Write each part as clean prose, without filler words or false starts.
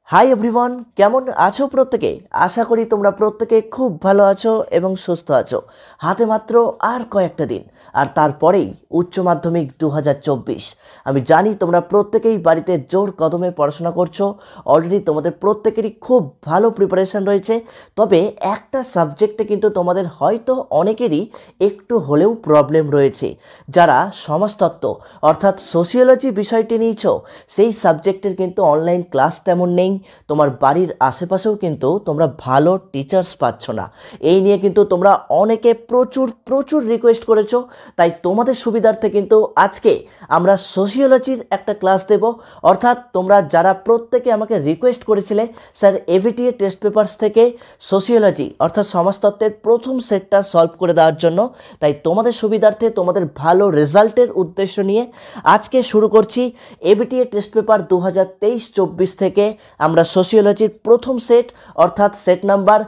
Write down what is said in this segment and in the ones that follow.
Hi everyone, কেমন আছো প্রত্যেকে? আশা করি তোমরা প্রত্যেকে খুব ভালো আছো এবং সুস্থ আছো। হাতে মাত্র আর কয়েকটা দিন, আর তারপরেই উচ্চ মাধ্যমিক 2024। আমি জানি তোমরা প্রত্যেকেই বাড়িতে জোর কদমে পড়াশোনা করছো। অলরেডি তোমাদের প্রত্যেকেরই খুব ভালো প্রিপারেশন রয়েছে। তবে একটা সাবজেক্টে কিন্তু তোমাদের হয়তো অনেকেরই একটু হলেও প্রবলেম রয়েছে। যারা সমাজতত্ত্ব অর্থাৎ সোশিওলজি বিষয়টি নিয়েছো, সেই সাবজেক্টের কিন্তু অনলাইন ক্লাস তেমন নেই। তোমার বাড়ির আশেপাশেও কিন্তু তোমরা ভালো টিচার্স পাচ্ছ না। এই নিয়ে কিন্তু তোমরা অনেকে প্রচুর রিকোয়েস্ট করেছো। তাই তোমাদের সুবিধার্থে কিন্তু আজকে আমরা সোশিওলজির একটা ক্লাস দেব। অর্থাৎ তোমরা যারা প্রত্যেকে আমাকে রিকোয়েস্ট করেছিলে স্যার এভিটিএ টেস্ট পেপারস থেকে সোশিওলজি অর্থাৎ সমাজতত্ত্বের প্রথম সেটটা সলভ করে দেওয়ার জন্য, তাই তোমাদের সুবিধার্থে তোমাদের ভালো রেজাল্টের উদ্দেশ্য নিয়ে আজকে শুরু করছি এভিটিএ টেস্ট পেপার 2023-24 থেকে আমরা সোশিওলজির প্রথম সেট অর্থাৎ set number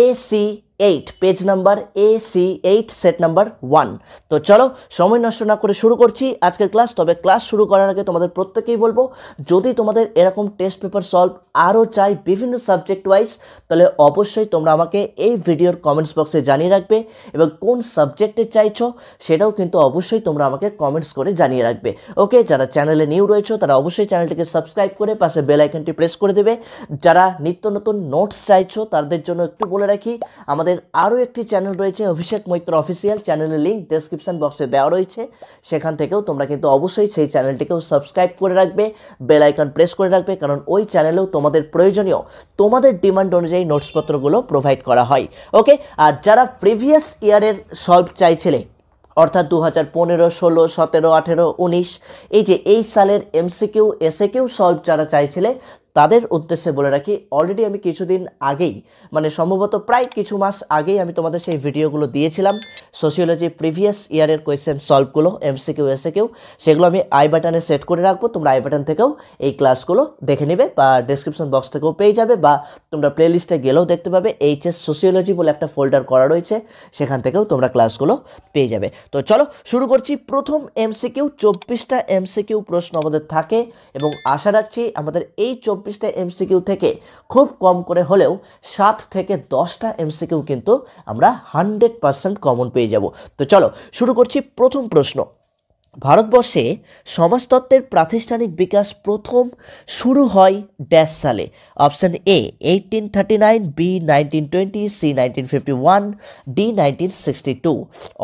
AC8, page number AC8, set number 1। তো চলো সময় নষ্ট না করে শুরু করছি আজকের ক্লাস। তবে ক্লাস শুরু করার আগে তোমাদের প্রত্যেকেই বলবো, যদি তোমাদের এরকম টেস্ট পেপার সলভ আরও চাই বিভিন্ন সাবজেক্ট ওয়াইজ, তাহলে অবশ্যই তোমরা আমাকে এই ভিডিওর কমেন্টস বক্সে জানিয়ে রাখবে এবং কোন সাবজেক্টে চাইছো সেটাও কিন্তু অবশ্যই তোমরা আমাকে কমেন্টস করে জানিয়ে রাখবে। ওকে, যারা চ্যানেলে নিউ রয়েছে তারা অবশ্যই চ্যানেলটিকে সাবস্ক্রাইব করে পাশে বেল আইকনটি প্রেস করে দেবে। যারা নিত্য নতুন নোটস চাইছো তাদের জন্য একটু বলে রাখি, আমাদের আরও একটি চ্যানেল রয়েছে অভিষেক মৈত্র অফিসিয়াল, চ্যানেলের লিঙ্ক ডেসক্রিপশন বক্সে দেওয়া রয়েছে। সেখান থেকেও তোমরা কিন্তু অবশ্যই সেই চ্যানেলটিকেও সাবস্ক্রাইব করে রাখবে, বেল আইকন প্রেস করে রাখবে, কারণ ওই চ্যানেলেও তোমাদের প্রয়োজনীয় তোমাদের ডিমান্ড অনুযায়ী নোটসপত্রগুলো প্রোভাইড করা হয়। ওকে, আর যারা প্রিভিয়াস ইয়ারের সলভ চাইছিলে অর্থাৎ 2015, 16, 17, 18, 19 এই সালের MCQ SAQ সলভ যারা চাইছিলে তাদের উদ্দেশ্যে বলে রাখি, অলরেডি আমি কিছুদিন আগেই মানে সম্ভবত প্রায় কিছু মাস আগেই আমি তোমাদের সেই ভিডিওগুলো দিয়েছিলাম সোশিওলজি প্রিভিয়াস ইয়ারের কোয়েশ্চেন সলভগুলো MCQ SAQ। সেগুলো আমি আই বাটনে সেট করে রাখবো, তোমরা আই বাটন থেকেও এই ক্লাসগুলো দেখে নেবে বা ডেসক্রিপশন বক্স থেকেও পেয়ে যাবে, বা তোমরা প্লেলিস্টে গেলেও দেখতে পাবে HS সোশিওলজি বলে একটা ফোল্ডার করা রয়েছে, সেখান থেকেও তোমরা ক্লাসগুলো পেয়ে যাবে। তো চলো শুরু করছি। প্রথম MCQ 24টা MCQ প্রশ্ন আমাদের থাকে এবং আশা রাখছি আমাদের এই 24টা MCQ থেকে খুব কম করে হলেও 7 থেকে 10টা MCQ কিন্তু আমরা 100% কমন পেয়ে যাব। তো চলো শুরু করছি। প্রথম প্রশ্ন, ভারতবর্ষে সমাজতত্ত্বের প্রাতিষ্ঠানিক বিকাশ প্রথম শুরু হয় ড্যাশ সালে? Option A 1839, B 1920, C 1951, D 1962।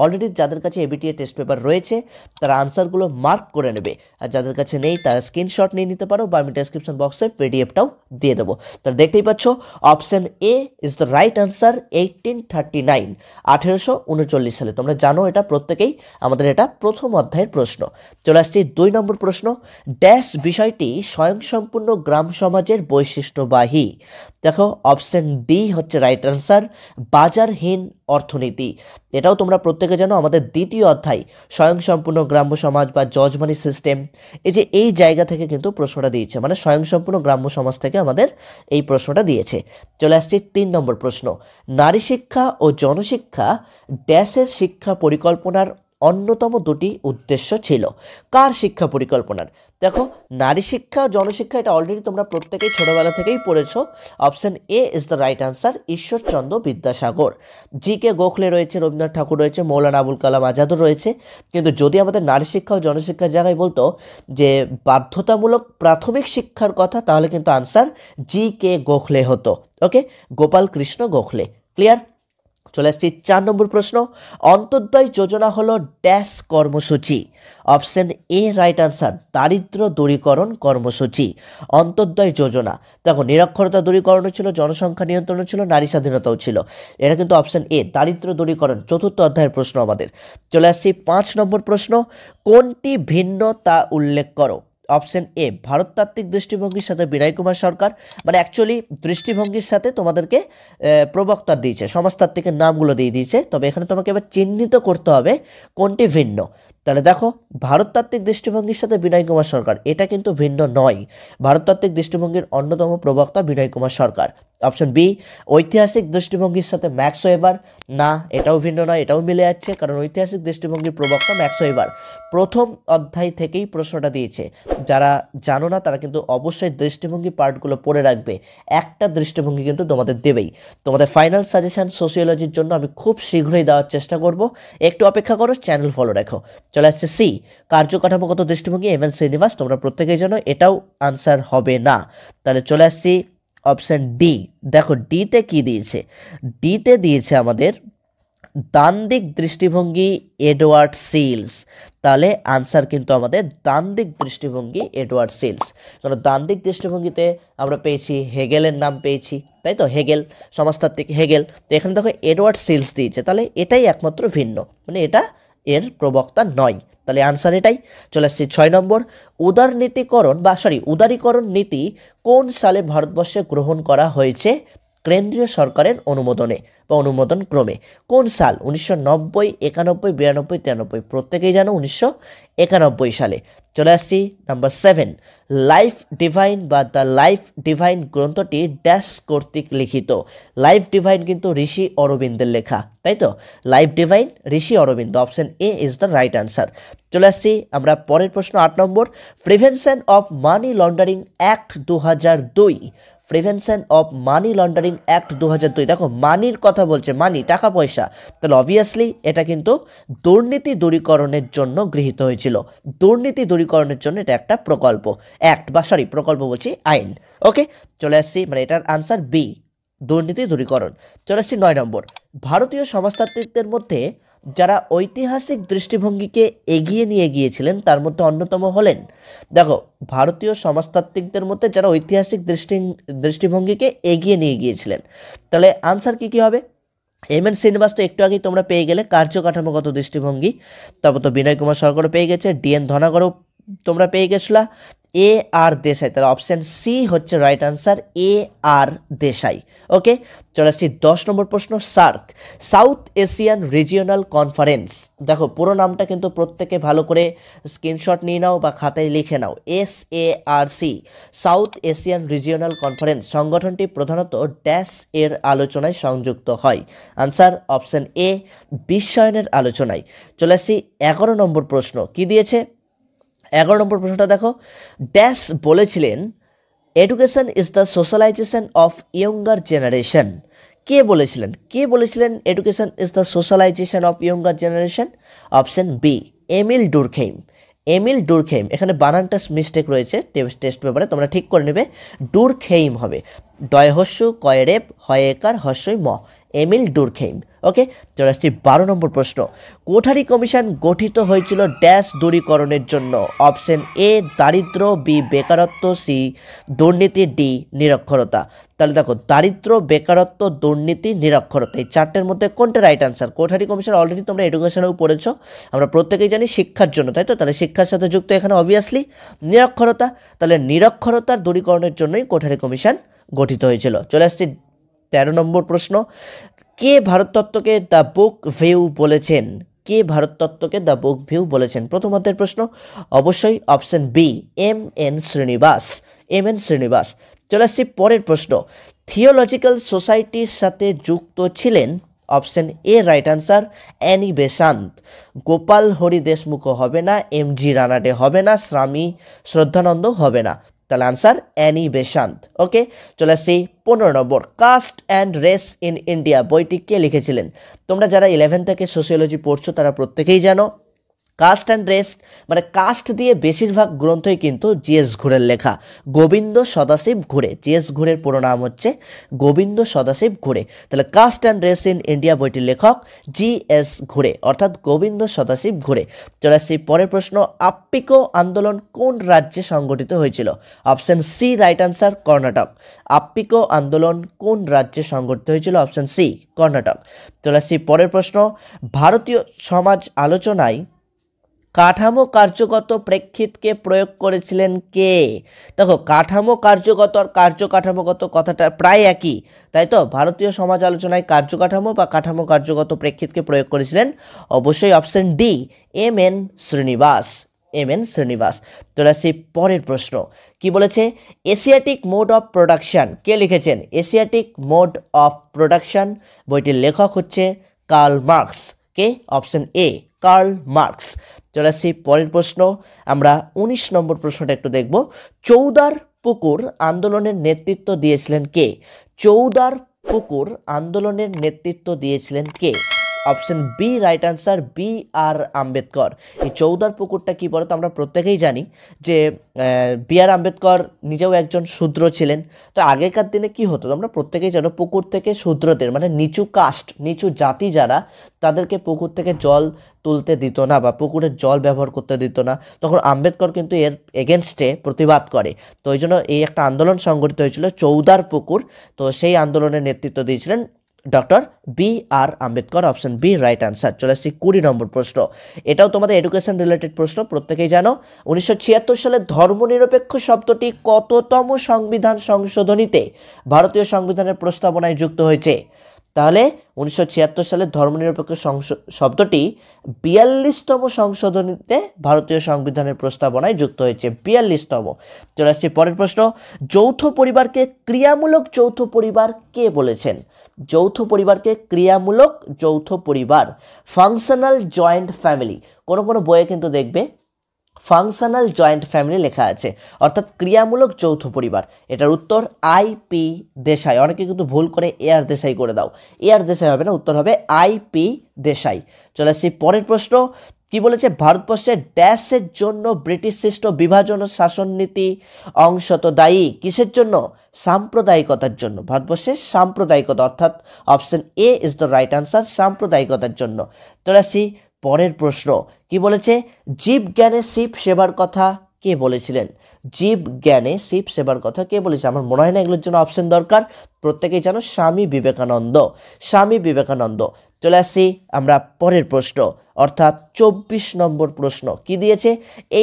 Already যাদের কাছে এবিটিএ টেস্ট পেপার রয়েছে তারা আনসারগুলো মার্ক করে নেবে, আর যাদের কাছে নেই তারা স্ক্রিনশট নিয়ে নিতে পারো, বা আমি ডেসক্রিপশন বক্সে পিডিএফটাও দিয়ে দেবো। তাহলে দেখতেই পাচ্ছ option A is the right answer, 1839, 1839 সালে। তোমরা জানো এটা প্রত্যেকেই, আমাদের এটা প্রথম অধ্যায়ের প্রশ্ন। চলে আসছি 2 নম্বর প্রশ্ন, ড্যাশ বিষয়টি স্বয়ংসম্পূর্ণ গ্রাম সমাজের বৈশিষ্ট্যবাহী? দেখো অপশন ডি হচ্ছে রাইট আনসার, বাজারহীন অর্থনীতি। এটাও তোমরা প্রত্যেকে জানো, আমাদের দ্বিতীয় অধ্যায় স্বয়ংসম্পূর্ণ গ্রাম্য সমাজ বা জজ মানি সিস্টেম, এই জায়গা থেকে কিন্তু প্রশ্নটা দিয়েছে, মানে স্বয়ংসম্পূর্ণ গ্রাম্য সমাজ থেকে আমাদের এই প্রশ্নটা দিয়েছে। চলে আসছি 3 নম্বর প্রশ্ন, নারী শিক্ষা ও জনশিক্ষা ড্যাশের শিক্ষা পরিকল্পনার অন্যতম দুটি উদ্দেশ্য ছিল? কার শিক্ষা পরিকল্পনার? দেখো নারী শিক্ষা ও জনশিক্ষা এটা অলরেডি তোমরা প্রত্যেকেই ছোটবেলা থেকেই পড়েছো। Option A is the right answer, Ishwarchandra Vidyasagar. GK Gokhale রয়েছে, রবীন্দ্রনাথ ঠাকুর রয়েছে, মৌলানা আবুল কালাম আজাদও রয়েছে। কিন্তু যদি আমাদের নারী শিক্ষা ও জনশিক্ষার জায়গায় বলতো যে বাধ্যতামূলক প্রাথমিক শিক্ষার কথা, তাহলে কিন্তু আনসার GK গোখলে হতো। ওকে, গোপাল কৃষ্ণ গোখলে। ক্লিয়ার? চলে আসছি 4 নম্বর প্রশ্ন, অন্তর্দয় যোজনা হলো ড্যাশ কর্মসূচি? অপশন এ রাইট আনসার, দারিদ্র দূরীকরণ কর্মসূচি। অন্তর্দয় যোজনা, দেখো নিরক্ষরতা দূরীকরণও ছিল, জনসংখ্যা নিয়ন্ত্রণও ছিল, নারী স্বাধীনতাও ছিল। এটা কিন্তু অপশন এ, দারিদ্র দূরীকরণ, চতুর্থ অধ্যায়ের প্রশ্ন আমাদের। চলে আসছি 5 নম্বর প্রশ্ন, কোনটি ভিন্ন তা উল্লেখ করো? অপশন এ ভারততাত্ত্বিক দৃষ্টিভঙ্গির সাথে বিনয় কুমার সরকার, মানে অ্যাকচুয়ালি দৃষ্টিভঙ্গির সাথে তোমাদেরকে প্রবক্তার দিয়েছে, সমাজতাত্ত্বিকের নামগুলো দিয়ে দিয়েছে, তবে এখানে তোমাকে এবার চিহ্নিত করতে হবে কোনটি ভিন্ন। তাহলে দেখো ভারততাত্ত্বিক দৃষ্টিভঙ্গির সাথে বিনয় কুমার সরকার, এটা কিন্তু ভিন্ন নয়। ভারততাত্ত্বিক দৃষ্টিভঙ্গির অন্যতম প্রবক্তা বিনয় কুমার সরকার। অপশন বি, ঐতিহাসিক দৃষ্টিভঙ্গির সাথে ম্যাক্স ওয়েবার, না এটাও ভিন্ন নয়, এটাও মিলে যাচ্ছে, কারণ ঐতিহাসিক দৃষ্টিভঙ্গির প্রবক্তা ম্যাক্স ওয়েবার। প্রথম অধ্যায় থেকেই প্রশ্নটা দিয়েছে, যারা জানো না তারা কিন্তু অবশ্যই দৃষ্টিভঙ্গি পার্টগুলো পড়ে রাখবে, একটা দৃষ্টিভঙ্গি কিন্তু তোমাদের দেবেই। তোমাদের ফাইনাল সাজেশন সোশিওলজির জন্য আমি খুব শীঘ্রই দেওয়ার চেষ্টা করব, একটু অপেক্ষা করো, চ্যানেল ফলো রাখো। চলে আসছে সি, কার্যকাঠামোগত দৃষ্টিভঙ্গি, এম এন শ্রীনিবাস। তোমরা প্রত্যেকেই জানো এটাও আনসার হবে না। তাহলে চলে আসছি অপশন ডি। দেখো ডিতে কি দিয়েছে, ডিতে দিয়েছে আমাদের দ্বান্দ্বিক দৃষ্টিভঙ্গি এডওয়ার্ড সিলস। তাহলে আনসার কিন্তু আমাদের দ্বান্দ্বিক দৃষ্টিভঙ্গি এডওয়ার্ড সিলস। কারণ দ্বান্দ্বিক দৃষ্টিভঙ্গিতে আমরা পেয়েছি হেগেলের নাম পেয়েছি, তাই তো, হেগেল, সমাজতাত্ত্বিক হেগেল। তো এখানে দেখো এডওয়ার্ড সিলস দিয়েছে, তাহলে এটাই একমাত্র ভিন্ন, মানে এটা এর প্রবক্তা নয়। তাহলে আনসার এটাই। চলে আসছি 6 নম্বর, উদারীকরণ নীতি কোন সালে ভারতবর্ষে গ্রহণ করা হয়েছে কেন্দ্রীয় সরকারের অনুমোদনে বা অনুমোদন ক্রমে? কোন সাল? 1990, 91, 92, 93। প্রত্যেকেই জানো 1991 সালে। চলে আসছি নাম্বার 7, লাইফ ডিভাইন বা দ্য লাইফ ডিভাইন গ্রন্থটি ড্যাশ কর্তৃক লিখিত। লাইফ ডিভাইন কিন্তু ঋষি অরবিন্দের লেখা, তাই তো, life divine Rishi Aurobindo. Option A is the right answer. চলে আসছি আমরা পরের প্রশ্ন 8 নম্বর, prevention of money laundering act 2002। Prevention of money laundering act 2002, দেখো মানির কথা বলছে, মানি টাকা পয়সা, তাহলে অবভিয়াসলি এটা কিন্তু দুর্নীতি দূরীকরণের জন্য গৃহীত হয়েছিল। দুর্নীতি দূরীকরণের জন্য এটা একটা প্রকল্প, প্রকল্প বলছি, আইন। ওকে, চলে আসছি, মানে এটার আনসার বি, দুর্নীতি দূরীকরণ। চলে আসছি 9 নম্বর, ভারতীয় সমাজতাত্ত্বিকদের মধ্যে যারা ঐতিহাসিক দৃষ্টিভঙ্গিকে এগিয়ে নিয়ে গিয়েছিলেন তার মধ্যে অন্যতম হলেন, দেখো ভারতীয় সমাজতাত্ত্বিকদের মধ্যে যারা ঐতিহাসিক দৃষ্টিভঙ্গিকে এগিয়ে নিয়ে গিয়েছিলেন, তাহলে আনসার কি হবে? এম এন শ্রীনিবাস তো একটু আগেই তোমরা পেয়ে গেলে, কার্যকাঠামোগত দৃষ্টিভঙ্গি। তারপর তো বিনয় কুমার সরকারও পেয়ে গেছে, ডিএন ধনাগড়ও তোমরা পেয়ে গেছিলা, এ আর দেশাই। তাহলে অপশন সি হচ্ছে রাইট আনসার, এ আর দেশাই। ওকে, চলে আসছি 10 নম্বর প্রশ্ন, SAARC, south Asian regional conference. দেখো পুরো নামটা কিন্তু প্রত্যেকে ভালো করে স্ক্রিনশট নিয়ে নাও বা খাতায় লিখে নাও, SARC, south Asian regional conference. সংগঠনটি প্রধানত ড্যাশ এর আলোচনায় সংযুক্ত হয়। আনসার অপশন এ, বিশ্বায়নের আলোচনায়। চলে আসছি 11 নম্বর প্রশ্ন, কি দিয়েছে? 11 নম্বর প্রশ্নটা দেখো, ড্যাশ বলেছিলেন education is the socialization of younger generation. কে বলেছিলেন education is the socialization of younger generation? Option B, Emile Durkheim. এখানে বানানটা মিস্টেক রয়েছে টেস্ট পেপারে, তোমরা ঠিক করে নেবে, ডুরখেইম হবে, ডয় হস্যু কয় রেপ হয় একার হস্যই ম, এমিল ডুরখেইম। ওকে, চলে আসছি 12 নম্বর প্রশ্ন, কোঠারি কমিশন গঠিত হয়েছিল ড্যাশ দূরীকরণের জন্য? অপশন এ, দারিদ্র্য, বি, বেকারত্ব, সি, দুর্নীতি, ডি, নিরক্ষরতা। তাহলে দেখো দারিদ্র্য, বেকারত্ব, দুর্নীতি, নিরক্ষরতা, এই চারটের মধ্যে কোনটা right answer? Kothari commission already তোমরা এডুকেশনেও পড়েছো, আমরা প্রত্যেকেই জানি শিক্ষার জন্য, তাই তো, তাহলে শিক্ষার সাথে যুক্ত এখানে অবভিয়াসলি নিরক্ষরতা। তাহলে নিরক্ষরতার দূরীকরণের জন্যই কোঠারি কমিশন গঠিত হয়েছিল। চলে আসছি 13 নম্বর প্রশ্ন, কে ভারততত্ত্বকে দ্য বুক ভিউ বলেছেন? প্রথম অধ্যায়ের প্রশ্ন, অবশ্যই option B, M N Srinivas. চলে আসছি পরের প্রশ্ন, থিওলজিক্যাল সোসাইটির সাথে যুক্ত ছিলেন? Option A right answer, Annie Besant. Gopal Hari Deshmukh হবে না, MG রানাডে হবে না, স্বামী শ্রদ্ধানন্দ হবে না। তাহলে আনসার অ্যানি বেসান্ত। ওকে, চলে আসছি 15 নম্বর, caste and race in India বইটি কে লিখেছিলেন? তোমরা যারা 11 থেকে সোশিওলজি পড়ছো তারা প্রত্যেকেই জানো, কাস্ট অ্যান্ড রেস মানে কাস্ট দিয়ে বেশিরভাগ গ্রন্থই কিন্তু GS ঘুরের লেখা, গোবিন্দ সদাশিব ঘুরে। GS ঘুরের পুরো নাম হচ্ছে গোবিন্দ সদাশিব ঘুরে। তাহলে caste and race in India বইটির লেখক GS ঘুরে, অর্থাৎ গোবিন্দ সদাশিব ঘুরে। চলে আসছি পরের প্রশ্ন, আপ্পিকো আন্দোলন কোন রাজ্যে সংগঠিত হয়েছিল? Option C right answer, Karnataka. Appiko আন্দোলন কোন রাজ্যে সংগঠিত হয়েছিল? Option C, Karnataka. চলে আসছি পরের প্রশ্ন, ভারতীয় সমাজ আলোচনায় কাঠামো কার্যগত প্রেক্ষিতকে প্রয়োগ করেছিলেন কে? দেখো, কাঠামো কার্যগত আর কার্যকাঠামোগত কথাটা প্রায় একই, তাই তো? ভারতীয় সমাজ আলোচনায় কার্যকাঠামো বা কাঠামো কার্যগত প্রেক্ষিতকে প্রয়োগ করেছিলেন অবশ্যই option D, MN. Srinivas. MN. Srinivas. চলে আসছি পরের প্রশ্ন। কি বলেছে? Asiatic mode of production K লিখেছেন? এশিয়াটিক মোড অফ প্রোডাকশন বইটির লেখক হচ্ছে Karl Marx. K? Option A, Karl Marx. চলে আসছি পরের প্রশ্ন। আমরা 19 নম্বর প্রশ্নটা একটু দেখব। চৌদার পুকুর আন্দোলনের নেতৃত্ব দিয়েছিলেন কে? চৌদার পুকুর আন্দোলনের নেতৃত্ব দিয়েছিলেন কে? Option B right answer, B R Ambedkar. এই চৌদার পুকুরটা কি বলতো? আমরা প্রত্যেকেই জানি যে বি আর আম্বেদকর নিজেও একজন শূদ্র ছিলেন। তো আগেকার দিনে কি হতো আমরা প্রত্যেকেই জানো, পুকুর থেকে শূদ্রদের মানে নিচু কাস্ট, নিচু জাতি যারা, তাদেরকে পুকুর থেকে জল তুলতে দিত না বা পুকুরের জল ব্যবহার করতে দিত না। তখন আম্বেদকর কিন্তু এর এগেনস্টে প্রতিবাদ করে। তো ওই জন্য এই একটা আন্দোলন সংগঠিত হয়েছিল, চৌদার পুকুর। তো সেই আন্দোলনের নেতৃত্ব দিয়েছিলেন doctor B R Ambedkar. Option B right answer. চলে আসছি 20 নম্বর প্রশ্ন। এটাও তোমাদের এডুকেশন রিলেটেড প্রশ্ন, প্রত্যেকেই জানো। 1976 সালে ধর্মনিরপেক্ষ শব্দটি কততম সংবিধান সংশোধনীতে ভারতীয় সংবিধানের প্রস্তাবনায় যুক্ত হয়েছে? তাহলে 1976 সালে ধর্মনিরপেক্ষ শব্দটি 42তম সংশোধনীতে ভারতীয় সংবিধানের প্রস্তাবনায় যুক্ত হয়েছে, 42তম। চলে আসছি পরের প্রশ্ন। যৌথ পরিবারকে ক্রিয়ামূলক যৌথ পরিবার কে বলেছেন? যৌথ পরিবারকে ক্রিয়ামূলক যৌথ পরিবার, ফাংশনাল জয়েন্ট ফ্যামিলি। কোনো কোনো বইয়ে কিন্তু দেখবে ফাংশনাল জয়েন্ট ফ্যামিলি লেখা আছে, অর্থাৎ ক্রিয়ামূলক যৌথ পরিবার। এটার উত্তর আই.পি. দেশাই। অনেকে কিন্তু ভুল করে এ.আর. দেশাই করে দাও, এ.আর. দেশাই হবে না, উত্তর হবে আই.পি. দেশাই। চলে আসছি পরের প্রশ্ন। কি বলেছে? ভারতবর্ষের ড্যাশের জন্য ব্রিটিশ সৃষ্ট বিভাজন ও শাসন নীতি অংশত দায়ী। কিসের জন্য? সাম্প্রদায়িকতার জন্য। ভারতবর্ষের সাম্প্রদায়িকতা, অর্থাৎ option A is the right answer, সাম্প্রদায়িকতার জন্য। চলে আসছি পরের প্রশ্ন। কি বলেছে? জীব জ্ঞানে শিব সেবার কথা কে বলেছিলেন? জীব জ্ঞানে শিব সেবার কথা কে বলেছে? আমার মনে হয় না এগুলোর জন্য অপশন দরকার, প্রত্যেকেই জানো, স্বামী বিবেকানন্দ। স্বামী বিবেকানন্দ। চলে আসছি আমরা পরের প্রশ্ন, অর্থাৎ 24 নম্বর প্রশ্ন। কি দিয়েছে?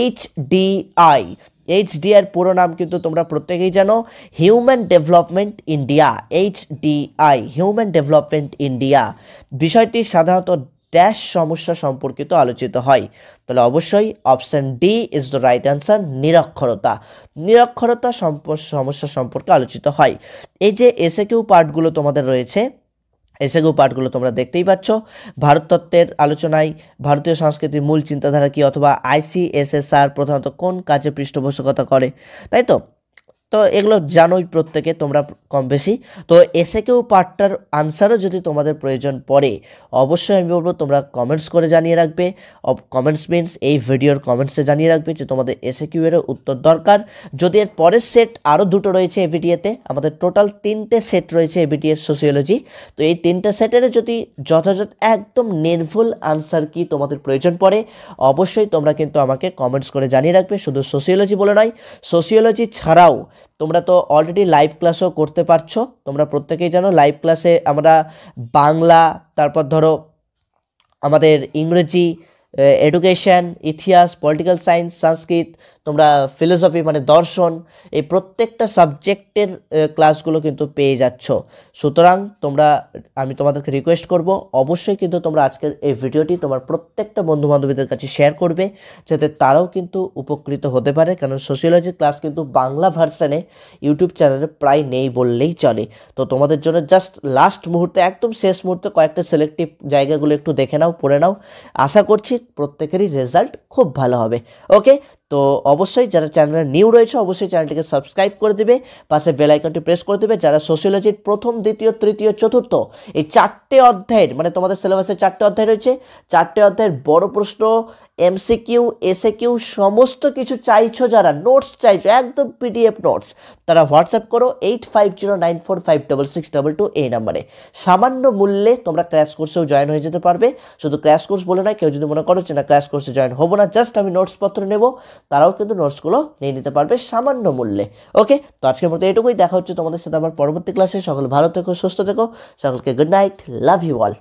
এইচডিআই। এইচডিআই পুরো নাম কিন্তু তোমরা প্রত্যেকেই জানো, human development India. HDI, human development India. বিষয়টি সাধারণত ড্যাশ সমস্যা সম্পর্কিত আলোচিত হয়। তাহলে অবশ্যই option D is the right answer, নিরক্ষরতা। নিরক্ষরতা সমস্যা সম্পর্কে আলোচিত হয়। এই যে এসএকিউ পার্টগুলো তোমাদের রয়েছে, এসএকিউ পার্টগুলো তোমরা দেখতেই পাচ্ছ। ভারততত্ত্বের আলোচনায় ভারতীয় সংস্কৃতির মূল চিন্তাধারা কি, অথবা আইসিএসএসআর প্রধানত কোন কাজে পৃষ্ঠপোষকতা করে, তাই তো? তো এগুলো জানোই প্রত্যেকে তোমরা কম বেশি। তো এসএকিউ পার্টটার আনসারও যদি তোমাদের প্রয়োজন পড়ে, অবশ্যই আমি বলবো তোমরা কমেন্টস করে জানিয়ে রাখবে। কমেন্টস মিনস এই ভিডিওর কমেন্টসে জানিয়ে রাখবে যে তোমাদের এসএকিউ এর উত্তর দরকার। যদি এর পরের সেট আরও দুটো রয়েছে এবিটিএতে, আমাদের টোটাল 3টে সেট রয়েছে এবিটিএর সোশিওলজি। তো এই 3টে সেটের যদি যথাযথ একদম নির্ভুল আনসার কি তোমাদের প্রয়োজন পড়ে, অবশ্যই তোমরা কিন্তু আমাকে কমেন্টস করে জানিয়ে রাখবে। শুধু সোশিওলজি বলে নয়, সোশিওলজি ছাড়াও তোমরা তো অলরেডি লাইভ ক্লাসও করতে পারছো। তোমরা প্রত্যেকেই জানো লাইভ ক্লাসে আমরা বাংলা, তারপর ধরো আমাদের ইংরেজি, এডুকেশন, ইতিহাস, পলিটিক্যাল সায়েন্স, সংস্কৃত, তোমরা ফিলোসফি মানে দর্শন, এই প্রত্যেকটা সাবজেক্টের ক্লাসগুলো কিন্তু পেয়ে যাচ্ছ। সুতরাং আমি তোমাদেরকে রিকোয়েস্ট করব, অবশ্যই কিন্তু তোমরা আজকের এই ভিডিওটি তোমার প্রত্যেকটা বন্ধুবান্ধবীদের কাছে শেয়ার করবে, যাতে তারাও কিন্তু উপকৃত হতে পারে। কারণ সোশিওলজির ক্লাস কিন্তু বাংলা ভার্সানে ইউটিউব চ্যানেলে প্রায় নেই বললেই চলে। তো তোমাদের জন্য জাস্ট লাস্ট মুহূর্তে, একদম শেষ মুহূর্তে কয়েকটা সিলেক্টিভ জায়গাগুলো একটু দেখে নাও, পড়ে নাও। আশা করছি প্রত্যেকেরই রেজাল্ট খুব ভালো হবে। ওকে, তো অবশ্যই যারা চ্যানেলে নিউ রয়েছে অবশ্যই চ্যানেলটিকে সাবস্ক্রাইব করে দেবে, পাশে বেল আইকনটি প্রেস করে দেবে। যারা সোশিওলজির প্রথম, দ্বিতীয়, তৃতীয়, চতুর্থ এই 4টে অধ্যায়ের, মানে তোমাদের সিলেবাসে 4টে অধ্যায় রয়েছে, 4টে অধ্যায়ের বড় প্রশ্ন, এমসিকিউ, এসএকিউ সমস্ত কিছু চাইছো, যারা নোটস চাইছো, একদম পিডিএফ নোটস, তারা হোয়াটসঅ্যাপ করো 8509456622 এই নাম্বারে। সামান্য মূল্যে তোমরা ক্র্যাশ কোর্সেও জয়েন হয়ে যেতে পারবে। শুধু ক্র্যাশ কোর্স বলে নয়, কেউ যদি মনে করো যে না ক্র্যাশ কোর্সে জয়েন হবো না, জাস্ট আমি নোটসপত্র নেব, তারাও কিন্তু নোটসগুলো নিয়ে নিতে পারবে সামান্য মূল্যে। ওকে, তো আজকের মতো এটুকুই। দেখা হচ্ছে তোমাদের সাথে আবার পরবর্তী ক্লাসে। সকলে ভালো থেকো, সুস্থ থেকো, সকলকে good night, love you all.